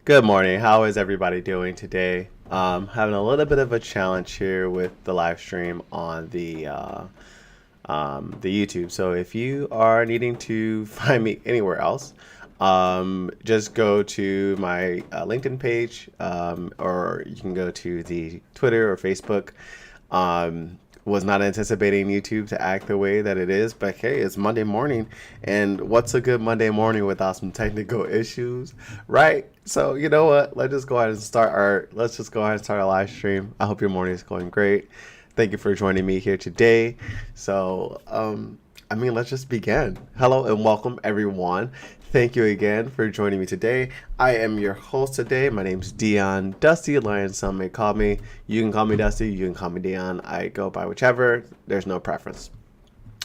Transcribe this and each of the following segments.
Good morning. How is everybody doing today? Having a little bit of a challenge here with the live stream on the YouTube. So if you are needing to find me anywhere else, just go to my LinkedIn page, or you can go to the Twitter or Facebook. Was not anticipating YouTube to act the way that it is, but hey, it's Monday morning, and what's a good Monday morning without some technical issues, right? So you know what? Let's just go ahead and start our live stream. I hope your morning is going great. Thank you for joining me here today. Let's just begin. Hello and welcome, everyone. Thank you again for joining me today. I am your host today. My name's Dion Dusty Lion. Some may call me. You can call me Dusty. You can call me Dion. I go by whichever. There's no preference.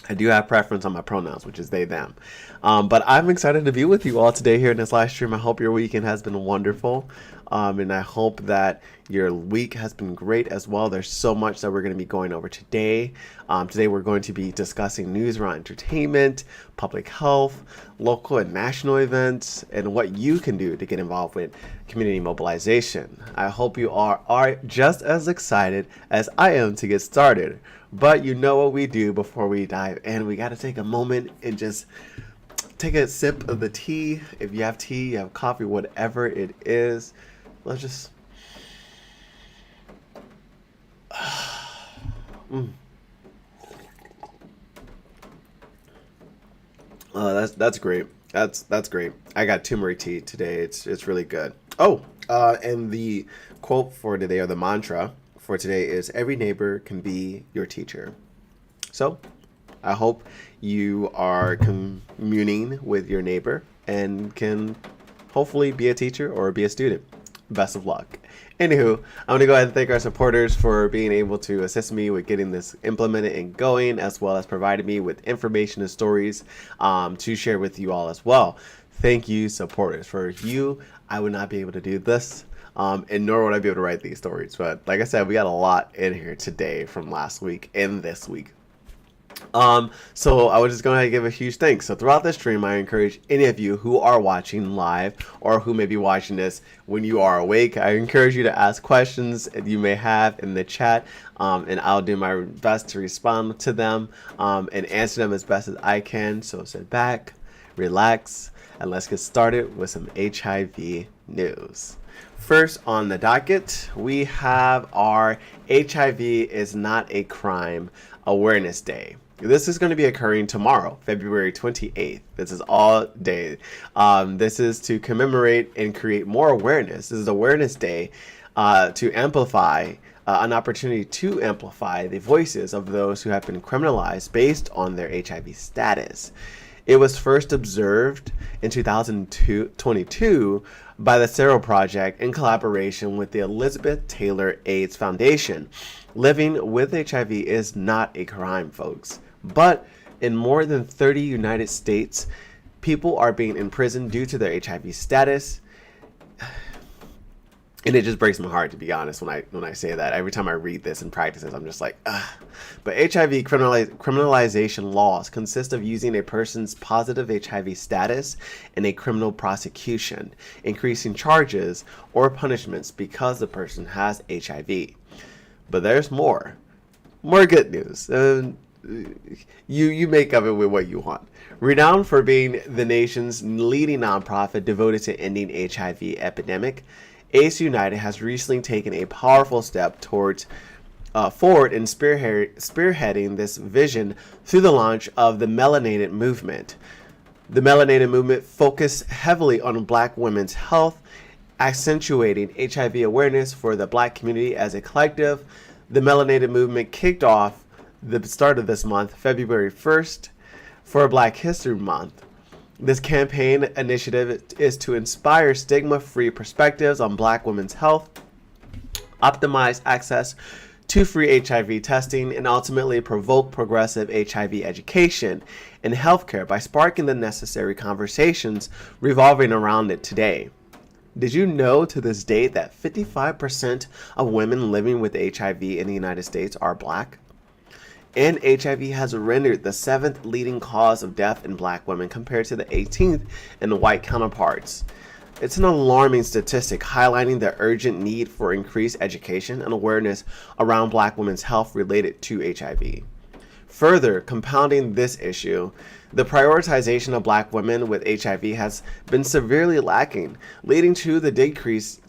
I do have preference on my pronouns, which is they, them. But I'm excited to be with you all today here in this live stream. I hope your weekend has been wonderful. And I hope that your week has been great as well. There's so much that we're going to be going over today. Today we're going to be discussing news around entertainment, public health, local and national events, and what you can do to get involved with community mobilization. I hope you are just as excited as I am to get started. But you know what we do before we dive in. We got to take a moment and just take a sip of the tea. If you have tea, you have coffee, whatever it is. Let's just... That's great. That's great. I got turmeric tea today. It's really good. And the quote for today, or the mantra for today, is every neighbor can be your teacher. So I hope you are communing with your neighbor and can hopefully be a teacher or be a student. Best of luck. Anywho, I'm going to go ahead and thank our supporters for being able to assist me with getting this implemented and going, as well as providing me with information and stories to share with you all as well. Thank you, supporters. For you, I would not be able to do this, and nor would I be able to write these stories. But like I said, we got a lot in here today from last week and this week. So I was just going to give a huge thanks. So throughout this stream, I encourage any of you who are watching live or who may be watching this when you are awake, I encourage you to ask questions that you may have in the chat, and I'll do my best to respond to them, and answer them as best as I can. So sit back, relax, and let's get started with some HIV news. First on the docket, we have our HIV is not a crime awareness day. This is going to be occurring tomorrow, February 28th. This is all day. This is to commemorate and create more awareness. This is Awareness Day to amplify, an opportunity to amplify the voices of those who have been criminalized based on their HIV status. It was first observed in 2022 by the Sero Project in collaboration with the Elizabeth Taylor AIDS Foundation. Living with HIV is not a crime, folks. But in more than 30 United States, people are being imprisoned due to their HIV status. And it just breaks my heart, to be honest, when I say that. Every time I read this and practice this, I'm just like, ugh. But HIV criminalization laws consist of using a person's positive HIV status in a criminal prosecution, increasing charges or punishments because the person has HIV. But there's more good news. You make of it with what you want. Renowned for being the nation's leading nonprofit devoted to ending HIV epidemic, AIDS United has recently taken a powerful step forward in spearheading this vision through the launch of the Melanated Movement. The Melanated Movement focused heavily on Black women's health, accentuating HIV awareness for the Black community as a collective. The Melanated Movement kicked off the start of this month, February 1st, for Black History Month. This campaign initiative is to inspire stigma-free perspectives on Black women's health, optimize access to free HIV testing, and ultimately provoke progressive HIV education and healthcare by sparking the necessary conversations revolving around it today. Did you know to this date that 55% of women living with HIV in the United States are Black? And HIV has rendered the 7th leading cause of death in Black women compared to the 18th in the white counterparts. It's an alarming statistic highlighting the urgent need for increased education and awareness around Black women's health related to HIV. Further compounding this issue, the prioritization of Black women with HIV has been severely lacking, leading to the decreased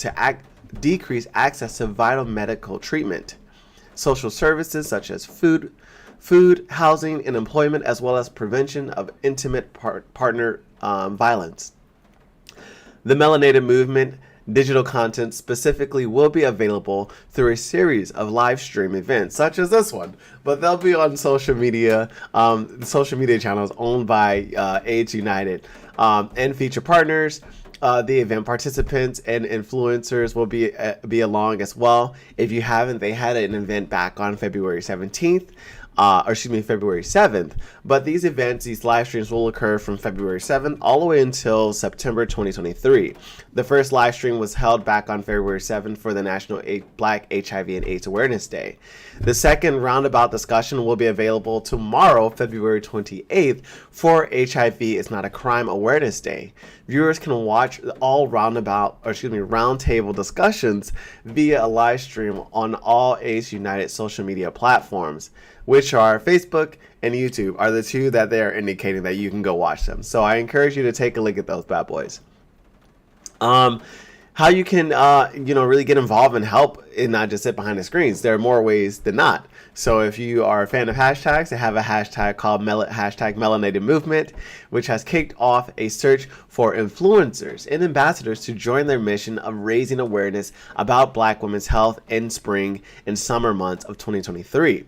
access to vital medical treatment, social services such as food, housing, and employment, as well as prevention of intimate partner violence. The Melanated Movement digital content specifically will be available through a series of live stream events such as this one, but they'll be on social media, social media channels owned by AIDS United, and feature partners. The event participants and influencers will be along as well. If you haven't, they had an event back on February 17th. February 7th. But these events, these live streams will occur from February 7th all the way until September 2023. The first live stream was held back on February 7th for the National Black HIV and AIDS Awareness Day. The second roundabout discussion will be available tomorrow, February 28th, for HIV Is Not a Crime Awareness Day. Viewers can watch all roundtable discussions via a live stream on all AIDS United social media platforms, which are Facebook and YouTube are the two that they are indicating that you can go watch them. So I encourage you to take a look at those bad boys. How you can, really get involved and help and not just sit behind the screens. There are more ways than not. So if you are a fan of hashtags, they have a hashtag called hashtag Melanated Movement, which has kicked off a search for influencers and ambassadors to join their mission of raising awareness about Black women's health in spring and summer months of 2023.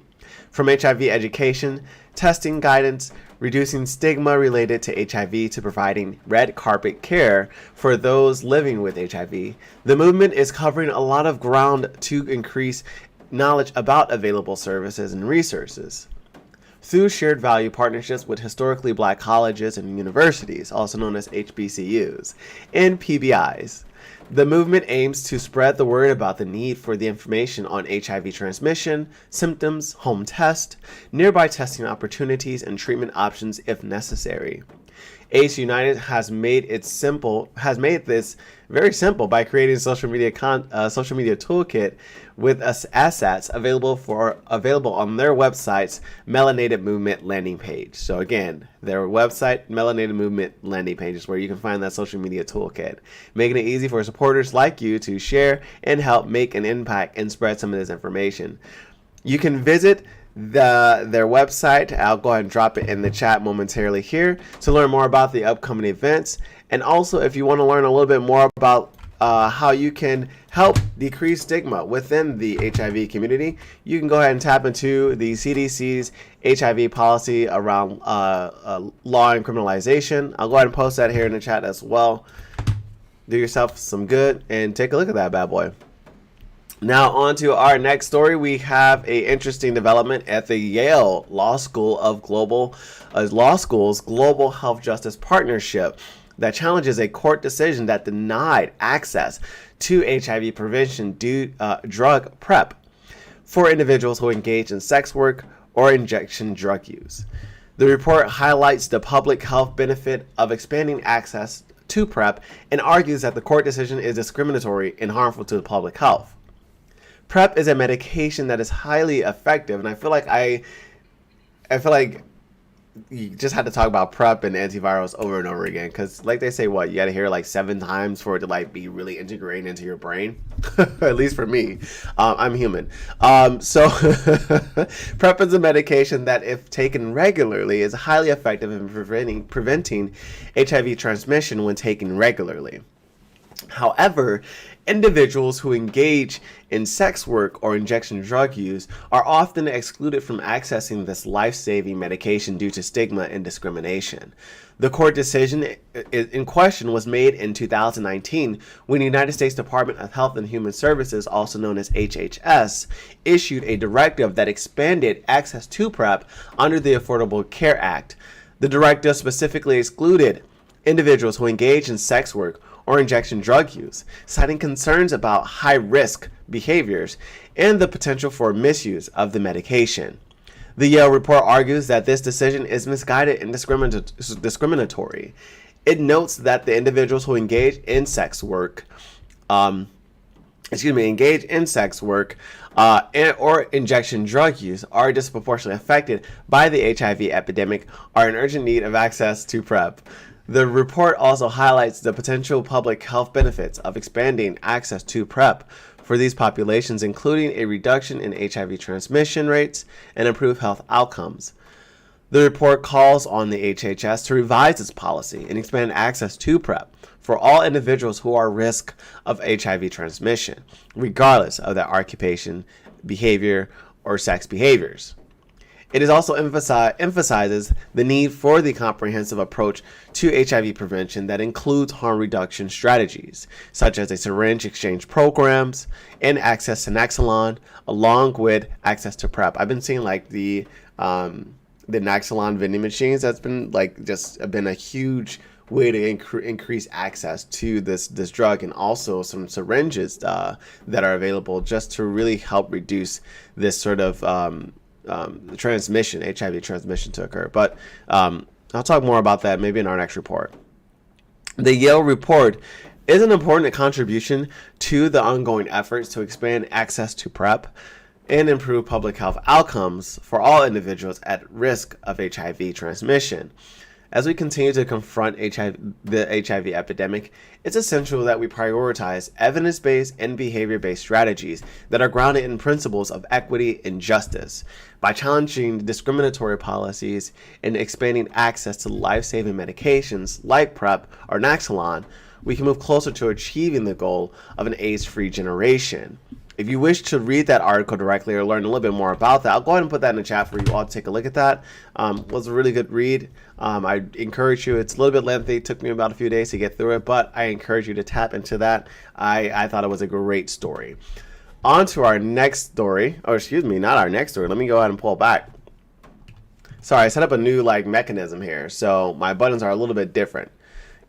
From HIV education, testing guidance, reducing stigma related to HIV, to providing red carpet care for those living with HIV, the movement is covering a lot of ground to increase knowledge about available services and resources. Through shared value partnerships with historically Black colleges and universities, also known as HBCUs, and PBIs, the movement aims to spread the word about the need for the information on HIV transmission, symptoms, home test, nearby testing opportunities, and treatment options if necessary. AIDS United has made this very simple by creating a social media toolkit with assets available on their website's Melanated Movement landing page. So again, their website, Melanated Movement landing page, is where you can find that social media toolkit, making it easy for supporters like you to share and help make an impact and spread some of this information. You can visit their website. I'll go ahead and drop it in the chat momentarily here to learn more about the upcoming events. And also, if you want to learn a little bit more about how you can help decrease stigma within the HIV community, you can go ahead and tap into the CDC's HIV policy around law and criminalization. I'll go ahead and post that here in the chat as well. Do yourself some good and take a look at that bad boy. Now on to our next story. We have a interesting development at the Yale Law School's Global Health Justice Partnership that challenges a court decision that denied access to HIV prevention drug PrEP for individuals who engage in sex work or injection drug use. The report highlights the public health benefit of expanding access to PrEP and argues that the court decision is discriminatory and harmful to the public health. PrEP is a medication that is highly effective, and I feel like you just had to talk about PrEP and antivirals over and over again, because like they say, you got to hear it like 7 times for it to be really integrated into your brain. At least for me, I'm human. So PrEP is a medication that, if taken regularly, is highly effective in preventing HIV transmission when taken regularly. However, individuals who engage in sex work or injection drug use are often excluded from accessing this life-saving medication due to stigma and discrimination. The court decision in question was made in 2019 when the United States Department of Health and Human Services, also known as HHS, issued a directive that expanded access to PrEP under the Affordable Care Act. The directive specifically excluded individuals who engage in sex work or injection drug use, citing concerns about high-risk behaviors and the potential for misuse of the medication. The Yale report argues that this decision is misguided and discriminatory, It notes that the individuals who engage in sex work, um, engage in sex work or injection drug use are disproportionately affected by the HIV epidemic, are in urgent need of access to PrEP. The report also highlights the potential public health benefits of expanding access to PrEP for these populations, including a reduction in HIV transmission rates and improved health outcomes. The report calls on the HHS to revise its policy and expand access to PrEP for all individuals who are at risk of HIV transmission, regardless of their occupation, behavior, or sex behaviors. It is also emphasizes the need for the comprehensive approach to HIV prevention that includes harm reduction strategies, such as a syringe exchange programs and access to Naxalon, along with access to PrEP. I've been seeing like the Naxalon vending machines. That's been been a huge way to increase access to this drug, and also some syringes that are available just to really help reduce this sort of HIV transmission to occur. But I'll talk more about that maybe in our next report. The Yale report is an important contribution to the ongoing efforts to expand access to PrEP and improve public health outcomes for all individuals at risk of HIV transmission. As we continue to confront the HIV epidemic, it's essential that we prioritize evidence-based and behavior-based strategies that are grounded in principles of equity and justice. By challenging discriminatory policies and expanding access to life-saving medications like PrEP or Naxalon, we can move closer to achieving the goal of an AIDS-free generation. If you wish to read that article directly or learn a little bit more about that, I'll go ahead and put that in the chat for you all to take a look at that. It was a really good read. I encourage you. It's a little bit lengthy. It took me about a few days to get through it, but I encourage you to tap into that. I thought it was a great story. On to our next story. Or excuse me, not our next story. Let me go ahead and pull back. Sorry, I set up a new mechanism here, so my buttons are a little bit different.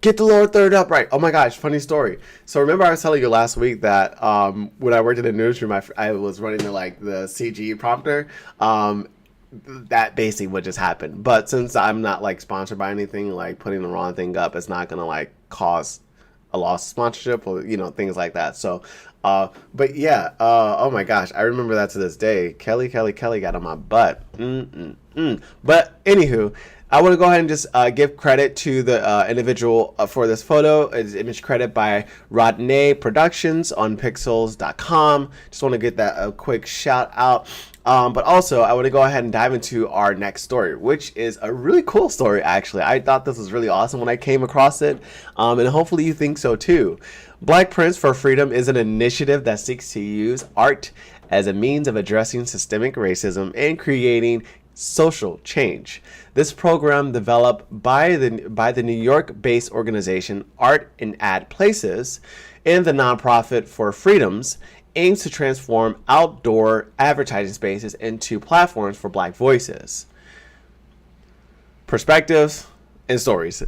Get the lower third up right. Oh my gosh, funny story. So remember I was telling you last week that when I worked in the newsroom, I was running the CG prompter. That basically what just happened. But since I'm not sponsored by anything, putting the wrong thing up, it's not gonna cause a loss of sponsorship or things like that. So but yeah, oh my gosh, I remember that to this day. Kelly got on my butt. But anywho, I want to go ahead and just give credit to the individual for this photo. It's image credit by Rodney Productions on pixels.com. Just want to get that a quick shout out. But also, I want to go ahead and dive into our next story, which is a really cool story, actually. I thought this was really awesome when I came across it, and hopefully you think so too. Black Prints for Freedom is an initiative that seeks to use art as a means of addressing systemic racism and creating social change. This program, developed by the New York-based organization Art in Ad Places and the nonprofit For Freedoms, aims to transform outdoor advertising spaces into platforms for Black voices, perspectives, and stories.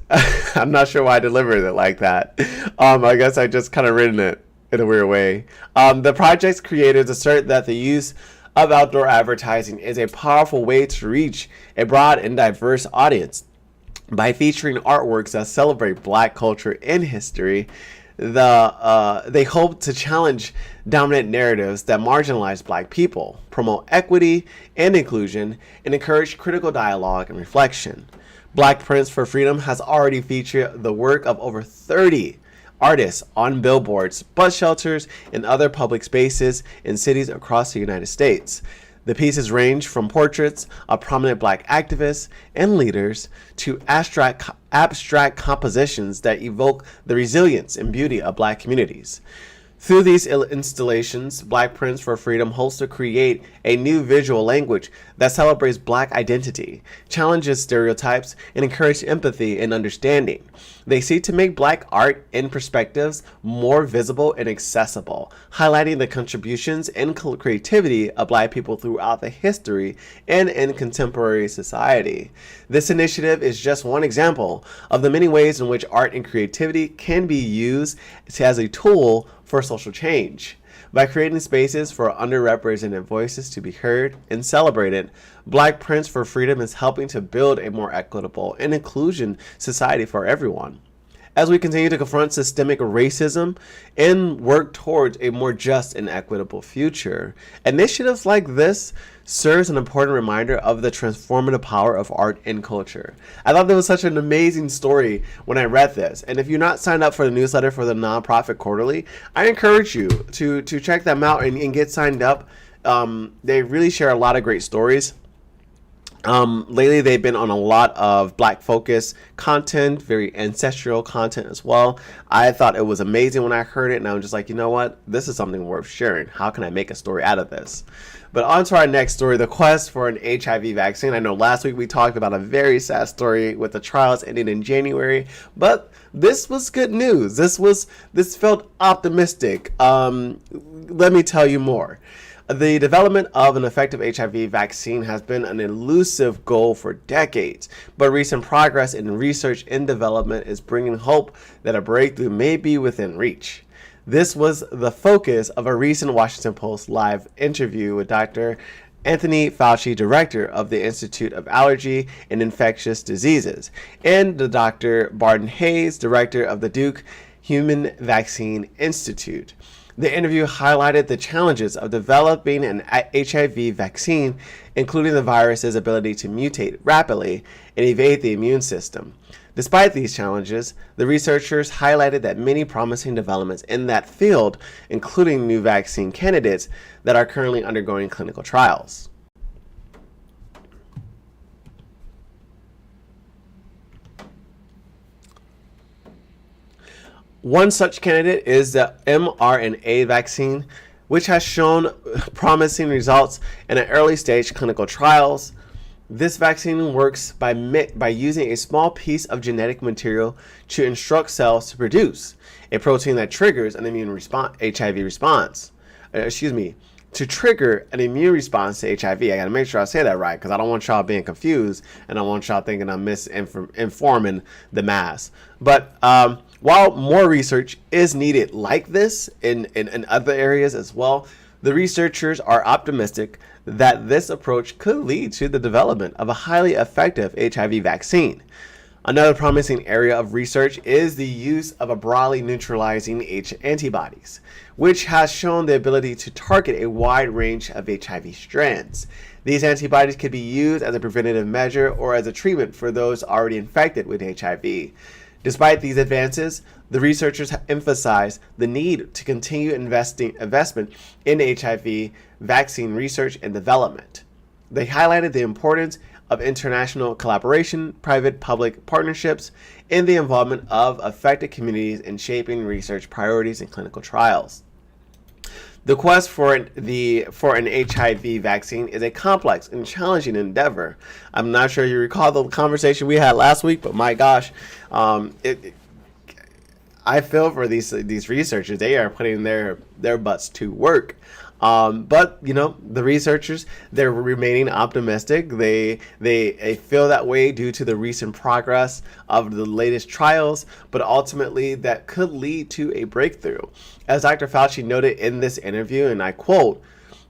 I'm not sure why I delivered it like that. I guess I just kind of written it in a weird way. The project's creators assert that the use of outdoor advertising is a powerful way to reach a broad and diverse audience. By featuring artworks that celebrate Black culture and history, they hope to challenge dominant narratives that marginalize Black people, promote equity and inclusion, and encourage critical dialogue and reflection. Black Prints for Freedom has already featured the work of over 30 artists on billboards, bus shelters, and other public spaces in cities across the United States. The pieces range from portraits of prominent Black activists and leaders to abstract compositions that evoke the resilience and beauty of Black communities. Through these installations, Black Prints for Freedom hopes to create a new visual language that celebrates Black identity, challenges stereotypes, and encourages empathy and understanding. They seek to make Black art and perspectives more visible and accessible, highlighting the contributions and creativity of Black people throughout the history and in contemporary society. This initiative is just one example of the many ways in which art and creativity can be used as a tool for social change. By creating spaces for underrepresented voices to be heard and celebrated, Black Prints for Freedom is helping to build a more equitable and inclusion society for everyone. as we continue to confront systemic racism and work towards a more just and equitable future. Initiatives like this serves an important reminder of the transformative power of art and culture. I thought that was such an amazing story when I read this. And if you're not signed up for the newsletter for the Nonprofit Quarterly, I encourage you to check them out and get signed up. They really share a lot of great stories. Lately, they've been on a lot of Black focus content, very ancestral content as well. I thought it was amazing when I heard it, and I was just like, you know what? This is something worth sharing. How can I make a story out of this? But on to our next story, the quest for an HIV vaccine. I know last week we talked about a very sad story with the trials ending in January, but this was good news. This felt optimistic. Let me tell you more. The development of an effective HIV vaccine has been an elusive goal for decades, but recent progress in research and development is bringing hope that a breakthrough may be within reach. This was the focus of a recent Washington Post live interview with Dr. Anthony Fauci, director of the Institute of Allergy and Infectious Diseases, and the Dr. Barton Hayes, director of the Duke Human Vaccine Institute. The interview highlighted the challenges of developing an HIV vaccine, including the virus's ability to mutate rapidly and evade the immune system. Despite these challenges, the researchers highlighted that many promising developments in that field, including new vaccine candidates that are currently undergoing clinical trials. One such candidate is the mRNA vaccine, which has shown promising results in an early stage clinical trials. This vaccine works by using a small piece of genetic material to instruct cells to produce a protein that triggers an immune response, HIV response. To trigger an immune response to HIV. I gotta make sure I say that right, because I don't want y'all being confused, and I want y'all thinking I'm misinforming the mass. But while more research is needed like this in other areas as well, the researchers are optimistic that this approach could lead to the development of a highly effective HIV vaccine. Another promising area of research is the use of a broadly neutralizing antibodies, which has shown the ability to target a wide range of HIV strands. These antibodies could be used as a preventative measure or as a treatment for those already infected with HIV. Despite these advances, the researchers emphasize the need to continue investment in HIV vaccine research and development. They highlighted the importance of international collaboration, private-public partnerships, and the involvement of affected communities in shaping research priorities and clinical trials. The quest for an HIV vaccine is a complex and challenging endeavor. I'm not sure you recall the conversation we had last week, but my gosh, I feel for these researchers. They are putting their butts to work. But you know, the researchers, they're remaining optimistic. They feel that way due to the recent progress of the latest trials, but ultimately that could lead to a breakthrough. As Dr. Fauci noted in this interview, and I quote,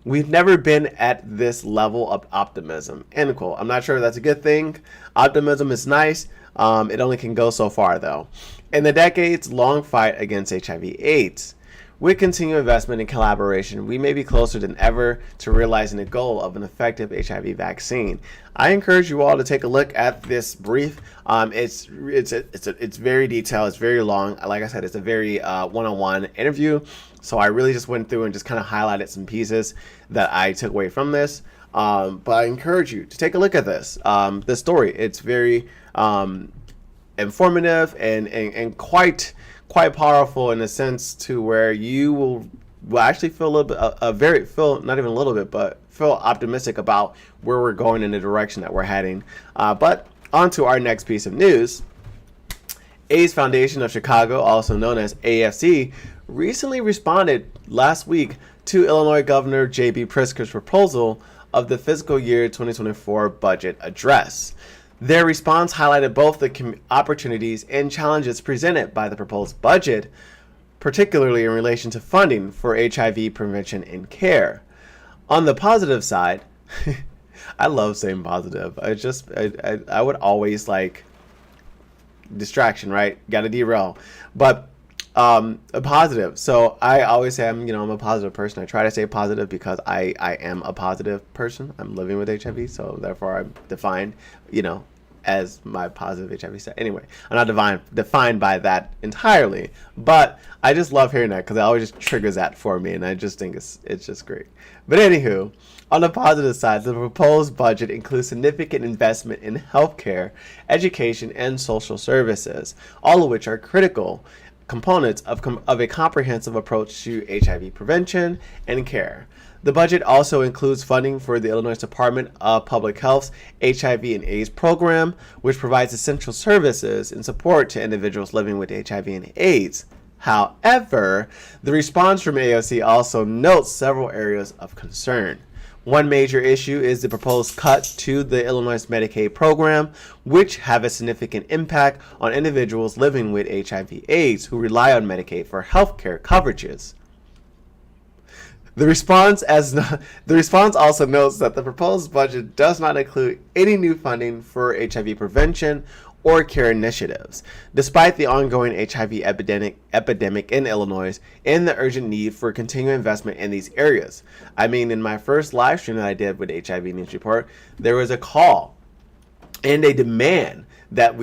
"We've never been at this level of optimism," end quote. I'm not sure if that's a good thing. Optimism is nice. It only can go so far though. In the decades-long fight against HIV/AIDS, with continued investment and collaboration, we may be closer than ever to realizing the goal of an effective HIV vaccine. I encourage you all to take a look at this brief. It's very detailed. It's very long. Like I said, it's a very one-on-one interview. So I really just went through and just kind of highlighted some pieces that I took away from this. But I encourage you to take a look at this. This story. It's very informative and quite powerful in a sense to where you will actually feel a little bit, feel optimistic about where we're going in the direction that we're heading. But on to our next piece of news. AIDS Foundation of Chicago, also known as AFC, recently responded last week to Illinois Governor J.B. Pritzker's proposal of the fiscal year 2024 budget address. Their response highlighted both the opportunities and challenges presented by the proposed budget, particularly in relation to funding for HIV prevention and care. On the positive side, I love saying positive. I would always distraction, right? Got to derail. But a positive. So I always say I'm a positive person. I try to stay positive because I am a positive person. I'm living with HIV, so therefore I'm defined, as my positive HIV state. Anyway, I'm not defined by that entirely, but I just love hearing that because it always just triggers that for me, and I just think it's just great. But anywho, on the positive side, the proposed budget includes significant investment in healthcare, education, and social services, all of which are critical components of a comprehensive approach to HIV prevention and care. The budget also includes funding for the Illinois Department of Public Health's HIV and AIDS program, which provides essential services and support to individuals living with HIV and AIDS. However, the response from AOC also notes several areas of concern. One major issue is the proposed cut to the Illinois Medicaid program, which have a significant impact on individuals living with HIV/AIDS who rely on Medicaid for healthcare coverages. The response also notes that the proposed budget does not include any new funding for HIV prevention or care initiatives, despite the ongoing HIV epidemic in Illinois and the urgent need for continued investment in these areas. I mean, in my first live stream that I did with HIV News Report, there was a call and a demand that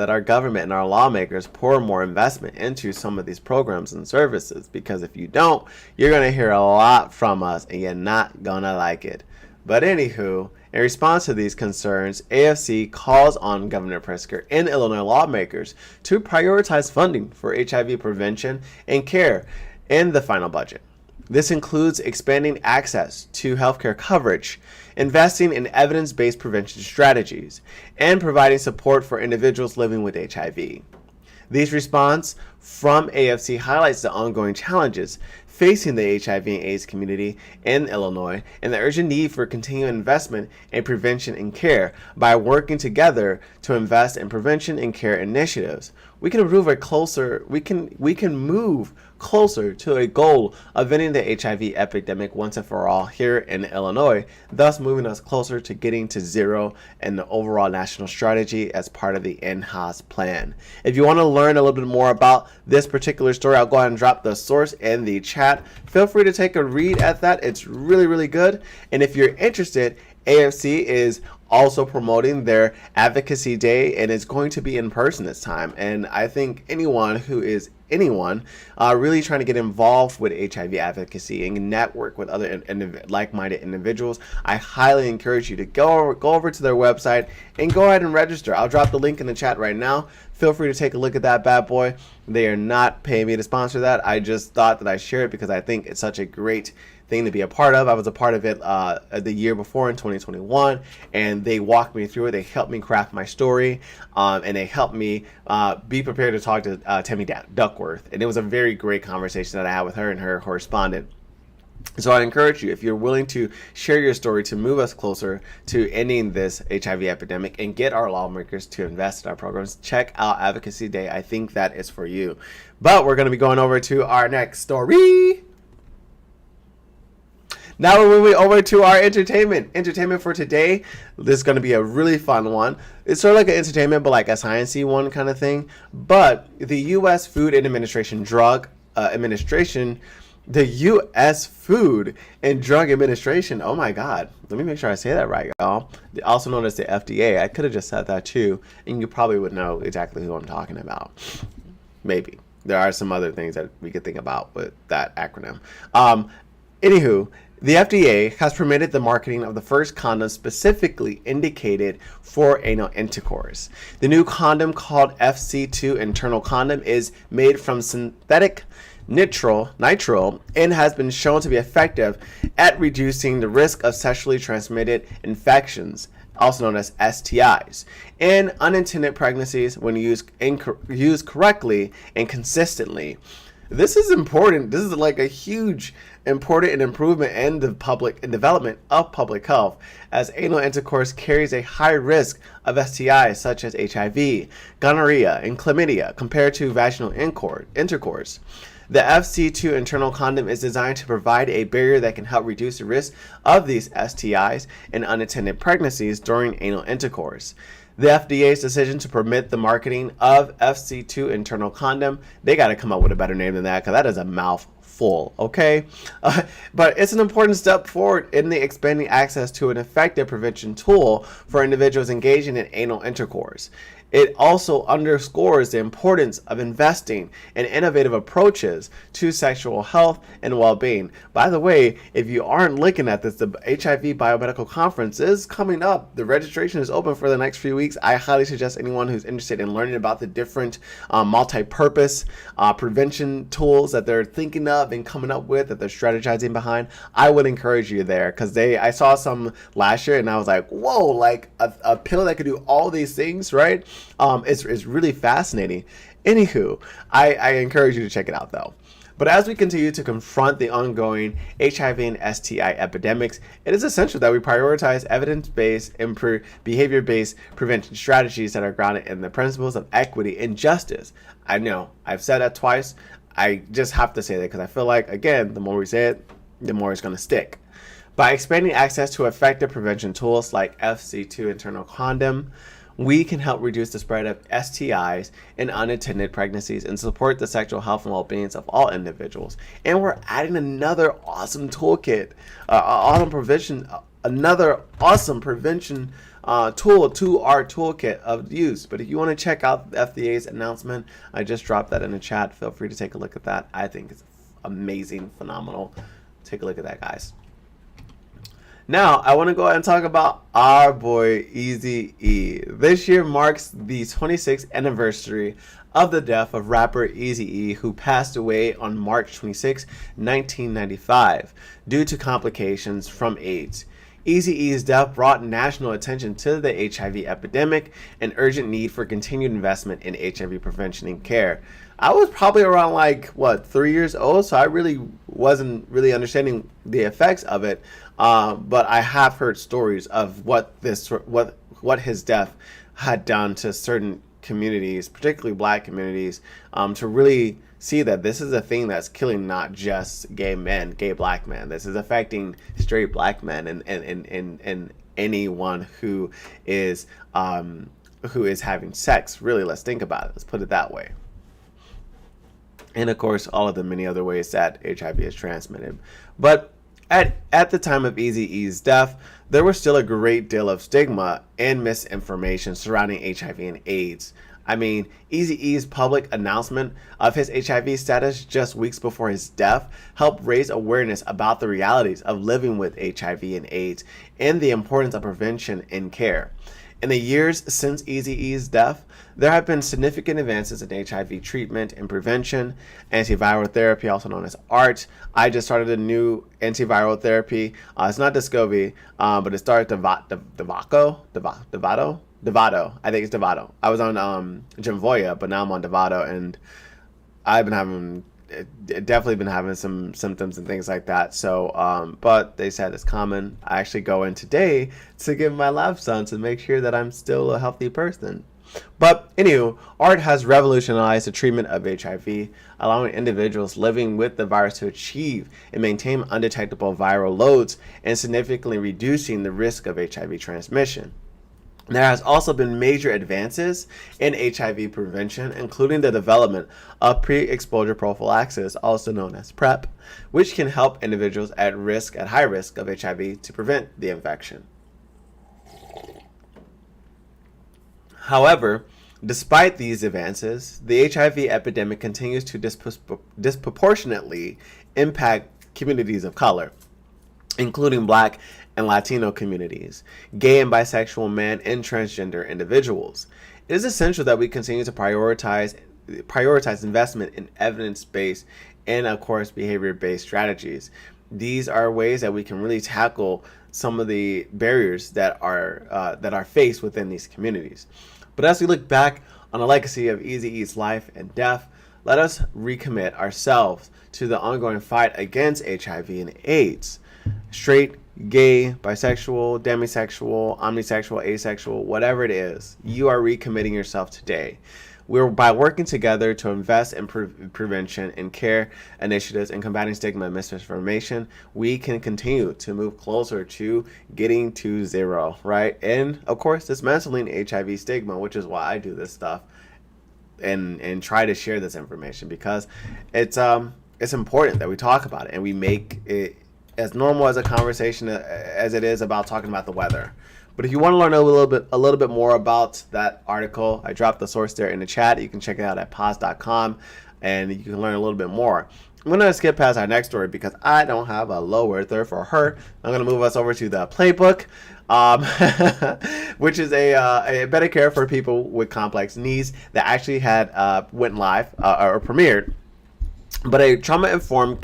our government and our lawmakers pour more investment into some of these programs and services, because if you don't, you're going to hear a lot from us and you're not going to like it. But anywho, in response to these concerns, AFC calls on Governor Pritzker and Illinois lawmakers to prioritize funding for HIV prevention and care in the final budget. This includes expanding access to healthcare coverage, investing in evidence-based prevention strategies, and providing support for individuals living with HIV. These response from AFC highlights the ongoing challenges facing the HIV and AIDS community in Illinois and the urgent need for continued investment in prevention and care. By working together to invest in prevention and care initiatives, we can move closer to a goal of ending the HIV epidemic once and for all here in Illinois, thus moving us closer to getting to zero in the overall national strategy as part of the NHAS plan. If you want to learn a little bit more about this particular story, I'll go ahead and drop the source in the chat. Feel free to take a read at that. It's really, really good. And if you're interested, AFC is also promoting their advocacy day, and it's going to be in person this time. And I think anyone really trying to get involved with HIV advocacy and network with other like-minded individuals, I highly encourage you to go over to their website and go ahead and register. I'll drop the link in the chat right now. Feel free to take a look at that bad boy. They are not paying me to sponsor that. I just thought that I share it because I think it's such a great thing to be a part of. I was a part of it the year before in 2021, and they walked me through it. They helped me craft my story, and they helped me be prepared to talk to Tammy Duckworth. And it was a very great conversation that I had with her and her correspondent. So I encourage you, if you're willing to share your story to move us closer to ending this HIV epidemic and get our lawmakers to invest in our programs, check out Advocacy Day. I think that is for you. But we're going to be going over to our next story. Now we're moving over to our entertainment. Entertainment for today. This is going to be a really fun one. It's sort of like an entertainment, but like a sciencey one kind of thing. But the U.S. Food and Administration the U.S. Food and Drug Administration. Oh my God. Let me make sure I say that right, y'all. Also known as the FDA. I could have just said that too, and you probably would know exactly who I'm talking about. Maybe. There are some other things that we could think about with that acronym. Anywho, the FDA has permitted the marketing of the first condom specifically indicated for anal intercourse. The new condom, called FC2 internal condom, is made from synthetic nitrile and has been shown to be effective at reducing the risk of sexually transmitted infections, also known as STIs, and unintended pregnancies when used correctly and consistently. This is important. This is like a huge important improvement in the development of public health, as anal intercourse carries a high risk of STIs such as HIV, gonorrhea, and chlamydia compared to vaginal intercourse. The FC2 internal condom is designed to provide a barrier that can help reduce the risk of these STIs and unintended pregnancies during anal intercourse. The FDA's decision to permit the marketing of FC2 internal condom, they got to come up with a better name than that, because that is a mouthful, okay? But it's an important step forward in the expanding access to an effective prevention tool for individuals engaging in anal intercourse. It also underscores the importance of investing in innovative approaches to sexual health and well-being. By the way, if you aren't looking at this, the HIV Biomedical Conference is coming up. The registration is open for the next few weeks. I highly suggest anyone who's interested in learning about the different multi-purpose prevention tools that they're thinking of and coming up with, that they're strategizing behind. I would encourage you there, because I saw some last year and I was like, whoa, like a pill that could do all these things, right? It's really fascinating. Anywho, I encourage you to check it out though. But as we continue to confront the ongoing HIV and STI epidemics, it is essential that we prioritize evidence-based and behavior-based prevention strategies that are grounded in the principles of equity and justice. I know, I've said that twice. I just have to say that because I feel like, again, the more we say it, the more it's going to stick. By expanding access to effective prevention tools like FC2 internal condom, we can help reduce the spread of STIs and unintended pregnancies and support the sexual health and well-being of all individuals. And we're adding another awesome toolkit, another awesome prevention tool to our toolkit of use. But if you want to check out the FDA's announcement, I just dropped that in the chat. Feel free to take a look at that. I think it's amazing, phenomenal. Take a look at that, guys. Now, I want to go ahead and talk about our boy Eazy-E. This year marks the 26th anniversary of the death of rapper Eazy-E, who passed away on March 26, 1995, due to complications from AIDS. Eazy-E's death brought national attention to the HIV epidemic and urgent need for continued investment in HIV prevention and care. I was probably around 3 years old, so I really wasn't really understanding the effects of it. But I have heard stories of what his death had done to certain communities, particularly Black communities, to really see that this is a thing that's killing not just gay men, gay Black men. This is affecting straight Black men and anyone who is having sex. Really, let's think about it. Let's put it that way. And of course, all of the many other ways that HIV is transmitted. But at the time of Eazy-E's death, there was still a great deal of stigma and misinformation surrounding HIV and AIDS. I mean, Eazy-E's public announcement of his HIV status just weeks before his death helped raise awareness about the realities of living with HIV and AIDS and the importance of prevention and care. In the years since Eazy-E's death, there have been significant advances in HIV treatment and prevention, antiviral therapy, also known as ART. I just started a new antiviral therapy. It's not Descovy, but it started Dovato. I think it's Dovato. I was on Genvoya, but now I'm on Dovato, and I've been definitely been having some symptoms and things like that. So, but they said it's common. I actually go in today to get my labs done to make sure that I'm still a healthy person. But anywho, ART has revolutionized the treatment of HIV, allowing individuals living with the virus to achieve and maintain undetectable viral loads and significantly reducing the risk of HIV transmission. There has also been major advances in HIV prevention, including the development of pre-exposure prophylaxis, also known as PrEP, which can help individuals at high risk of HIV to prevent the infection. However, despite these advances, the HIV epidemic continues to disproportionately impact communities of color, including Black and Latino communities, gay and bisexual men, and transgender individuals. It is essential that we continue to prioritize investment in evidence-based and, of course, behavior-based strategies. These are ways that we can really tackle some of the barriers that are faced within these communities. But as we look back on the legacy of Eazy-E's life and death, let us recommit ourselves to the ongoing fight against HIV and AIDS. Straight, gay, bisexual, demisexual, omnisexual, asexual, whatever it is, you are recommitting yourself today. We're by working together to invest in prevention and care initiatives and combating stigma and misinformation, we can continue to move closer to getting to zero, right? And of course, dismantling HIV stigma, which is why I do this stuff and try to share this information, because it's important that we talk about it and we make it as normal as a conversation as it is about talking about the weather. But if you want to learn a little bit more about that article, I dropped the source there in the chat. You can check it out at pause.com and you can learn a little bit more. I'm going to skip past our next story because I don't have a low earther for her. I'm going to move us over to the playbook, which is a better care for people with complex needs that actually had went live or premiered. But a trauma-informed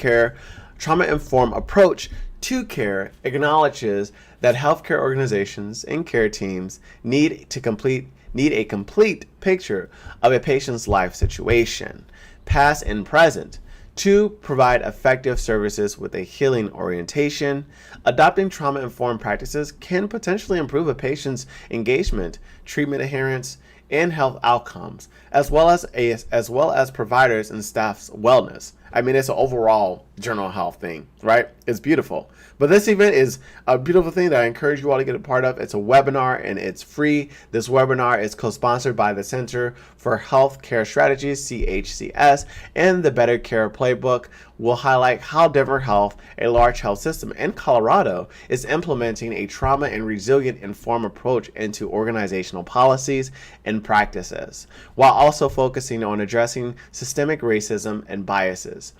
approach to care acknowledges that healthcare organizations and care teams need a complete picture of a patient's life situation, past and present, to provide effective services with a healing orientation. Adopting trauma-informed practices can potentially improve a patient's engagement, treatment adherence, and health outcomes, as well as providers and staff's wellness. I mean, it's an overall general health thing, right? It's beautiful. But this event is a beautiful thing that I encourage you all to get a part of. It's a webinar and it's free. This webinar is co-sponsored by the Center for Health Care Strategies, CHCS, and the Better Care Playbook. Will highlight how Denver Health, a large health system in Colorado, is implementing a trauma and resilient informed approach into organizational policies and practices, while also focusing on addressing systemic racism and biases.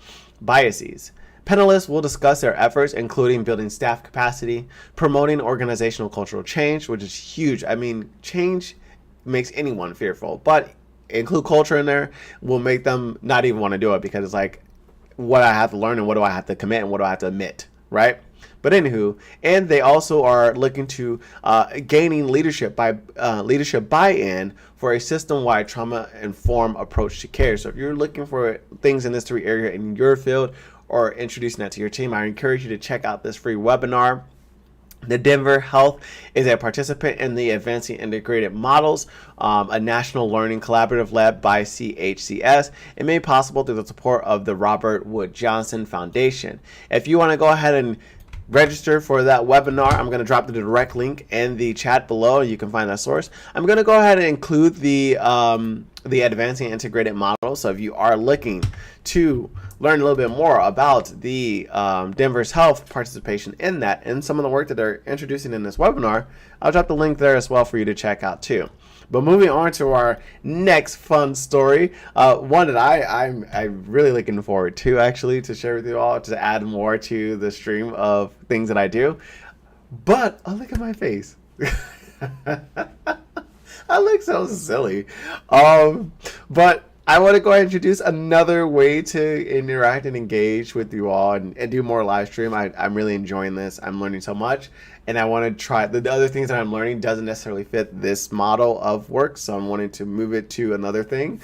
Panelists will discuss their efforts, including building staff capacity, promoting organizational cultural change, which is huge. I mean, change makes anyone fearful, but include culture in there will make them not even want to do it, because it's like, what I have to learn and what do I have to commit and what do I have to admit, right? But anywho, and they also are looking to gaining leadership buy-in for a system-wide trauma-informed approach to care. So if you're looking for things in this 3 area in your field or introducing that to your team, I encourage you to check out this free webinar. The Denver Health is a participant in the Advancing Integrated Models, a national learning collaborative led by CHCS and made possible through the support of the Robert Wood Johnson Foundation. If you want to go ahead and register for that webinar, I'm going to drop the direct link in the chat below. You can find that source. I'm going to go ahead and include the Advancing Integrated Model. So if you are looking to learn a little bit more about the Denver's Health participation in that and some of the work that they're introducing in this webinar, I'll drop the link there as well for you to check out too. But moving on to our next fun story, one that I'm really looking forward to actually to share with you all, to add more to the stream of things that I do. But oh, look at my face. I look so silly. But I want to go ahead and introduce another way to interact and engage with you all and do more live stream. I'm really enjoying this. I'm learning so much. And I want to try the other things that I'm learning doesn't necessarily fit this model of work. So I'm wanting to move it to another thing,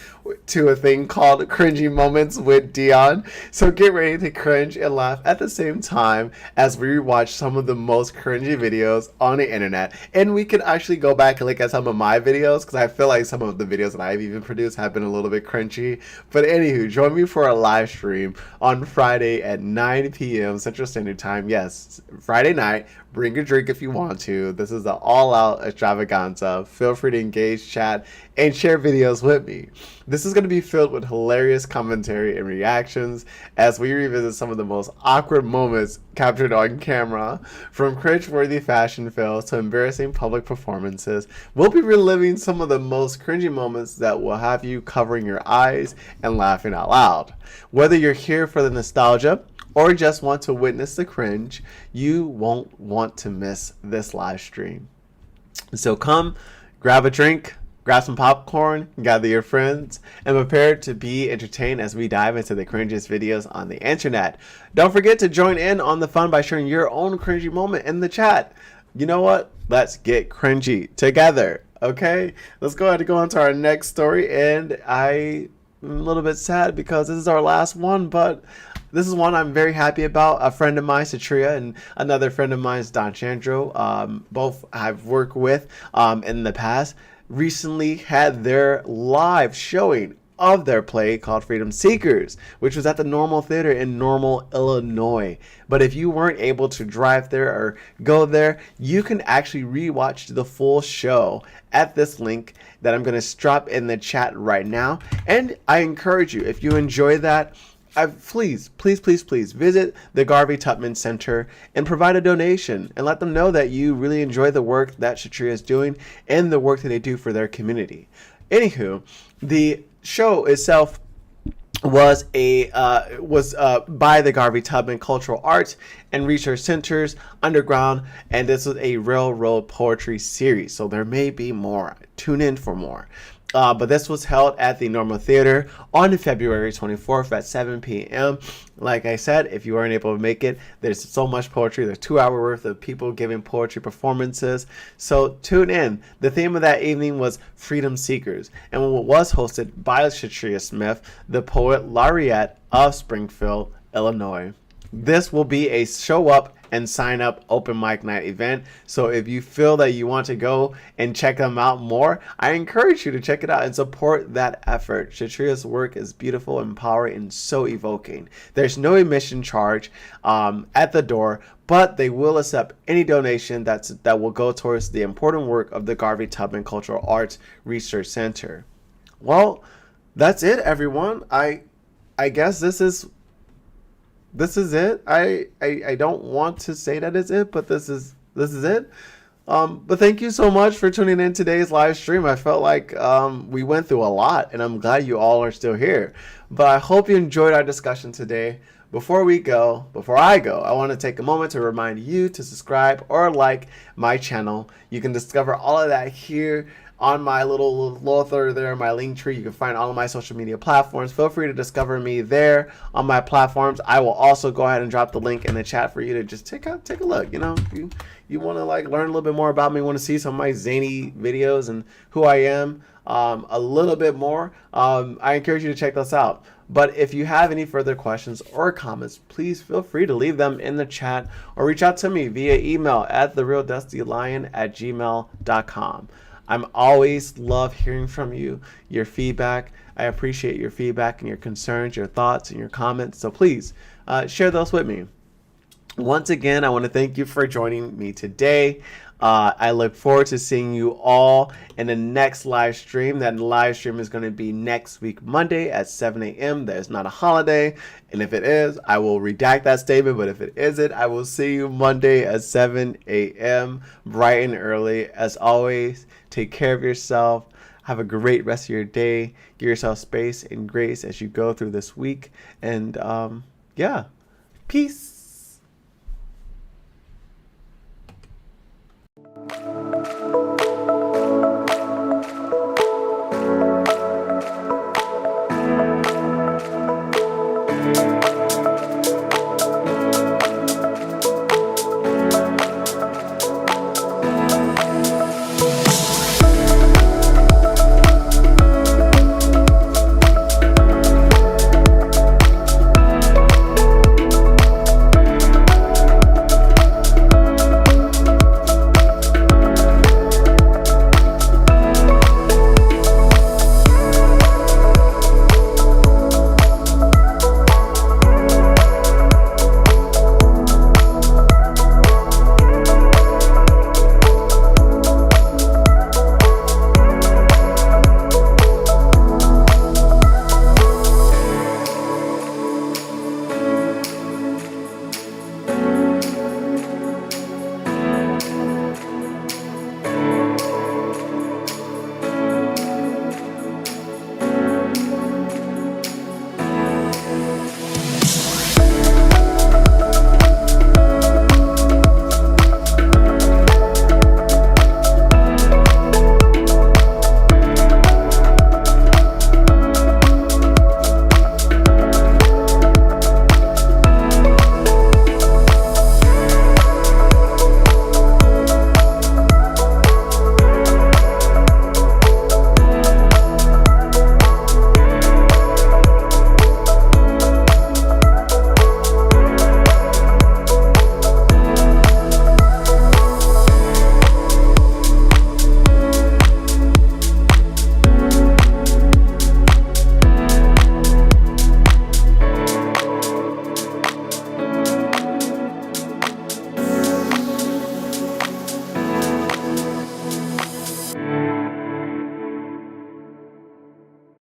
to a thing called Cringy Moments with Dion. So get ready to cringe and laugh at the same time as we rewatch some of the most cringy videos on the internet. And we can actually go back and look at some of my videos, because I feel like some of the videos that I've even produced have been a little bit cringy. But anywho, join me for a live stream on Friday at 9 p.m. Central Standard Time. Yes, Friday night. Bring a drink if you want to. This is the all-out extravaganza. Feel free to engage, chat, and share videos with me. This is going to be filled with hilarious commentary and reactions as we revisit some of the most awkward moments captured on camera. From cringe-worthy fashion fails to embarrassing public performances, we'll be reliving some of the most cringy moments that will have you covering your eyes and laughing out loud. Whether you're here for the nostalgia or just want to witness the cringe, you won't want to miss this live stream. So come, grab a drink, grab some popcorn, gather your friends, and prepare to be entertained as we dive into the cringiest videos on the internet. Don't forget to join in on the fun by sharing your own cringy moment in the chat. You know what? Let's get cringy together, okay? Let's go ahead and go on to our next story, and I'm a little bit sad because this is our last one, but this is one I'm very happy about. A friend of mine, Satria, and another friend of mine is Don Chandro. Both I've worked with in the past. recently had their live showing of their play called Freedom Seekers, which was at the Normal Theater in Normal, Illinois. But if you weren't able to drive there or go there, you can actually rewatch the full show at this link that I'm going to drop in the chat right now. And I encourage you, if you enjoy that, please visit the Garvey Tubman Center and provide a donation and let them know that you really enjoy the work that Shatria is doing and the work that they do for their community. Anywho, the show itself was by the Garvey Tubman Cultural Arts and Research Center's underground, and this was a railroad poetry series, so there may be more. Tune in for more. But this was held at the Normal Theater on February 24th at 7 p.m. Like I said, if you weren't able to make it, there's so much poetry. There's 2 hours worth of people giving poetry performances. So tune in. The theme of that evening was Freedom Seekers, and it was hosted by Shatria Smith, the poet laureate of Springfield, Illinois. This will be a show up and sign up open mic night event. So if you feel that you want to go and check them out more, I encourage you to check it out and support that effort. Shatria's work is beautiful, empowering, and so evoking. There's no admission charge at the door, but they will accept any donation that will go towards the important work of the Garvey Tubman Cultural Arts Research Center. Well, that's it, everyone. I guess this is it. I don't want to say that it's it, but this is it. But thank you so much for tuning in today's live stream. I felt like we went through a lot, and I'm glad you all are still here. But I hope you enjoyed our discussion today. Before I go, I want to take a moment to remind you to subscribe or like my channel. You can discover all of that here on my little Lothar there, my link tree. You can find all of my social media platforms. Feel free to discover me there on my platforms. I will also go ahead and drop the link in the chat for you to just take a look. You know, you want to like learn a little bit more about me, want to see some of my zany videos and who I am a little bit more. I encourage you to check this out. But if you have any further questions or comments, please feel free to leave them in the chat or reach out to me via email at therealdustylion@gmail.com. I'm always love hearing from you, your feedback. I appreciate your feedback and your concerns, your thoughts, and your comments. So please share those with me. Once again, I want to thank you for joining me today. I look forward to seeing you all in the next live stream. That live stream is going to be next week, Monday at 7 a.m. That is not a holiday. And if it is, I will redact that statement. But if it isn't, I will see you Monday at 7 a.m. bright and early. As always, take care of yourself. Have a great rest of your day. Give yourself space and grace as you go through this week. And yeah, peace.